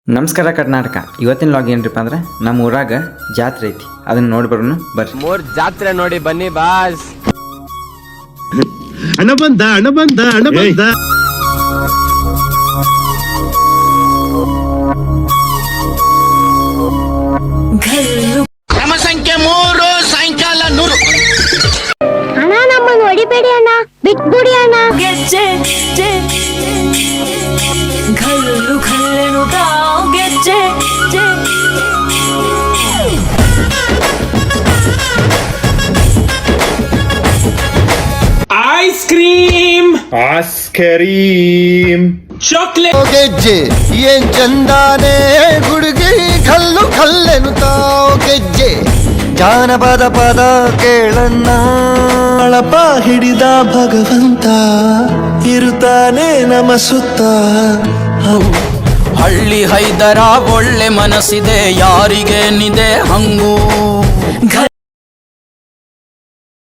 ನಮಸ್ಕಾರ ಕರ್ನಾಟಕ. ಇವತ್ತಿನ ಲಾಗ್ ಏನ್ರಿಪ್ಪ ಅಂದ್ರೆ ನಮ್ಮ ಊರಾಗ ಜಾತ್ರೆ ಐತಿ, ಅದನ್ನ ನೋಡಿ ಬರೋಣ ಬರ್ರಿ. ಮೂರ್ ಜಾತ್ರೆ ನೋಡಿ ಬನ್ನಿ ಬಾಸ್. ಹಣ ಬಂದ ಕ್ರಮ ಸಂಖ್ಯೆ 3 ಸಾಯಂಕಾಲ 100. ಅಣ್ಣ ನಮ್ಮನ್ನು ಹೊಡಿಬೇಡಿ ಅಣ್ಣ, ಬಿಟ್ಬಿಡಿ ಅಣ್ಣ. ಗೆಜ್ಜೆ ಘಲ್ಲು ಘಲ್ಲೆನು ತಾವ್ ಗೆಜ್ಜೆ ಐಸ್ ಕ್ರೀಮ್ ಚಾಕ್ಲೇಟ್ ಗೆಜ್ಜೆ ಏನ್ ಚಂದಾನೆ ಹುಡುಗಿ ಕಲ್ಲು ಕಲ್ಲೆನುತ್ತಾವ್ ಗೆಜ್ಜೆ ಜಾನಪದ ಪದ ಕೇಳನ್ನ ಅಳಪ ಹಿಡಿದ ಭಗವಂತ ಇರುತ್ತಾನೆ ನಮ ಸುತ್ತ. ಹಳ್ಳಿ ಹೈದರ ಒಳ್ಳೆ ಮನಸ್ಸಿದೆ, ಯಾರಿಗೇನಿದೆ ಹಂಗೂ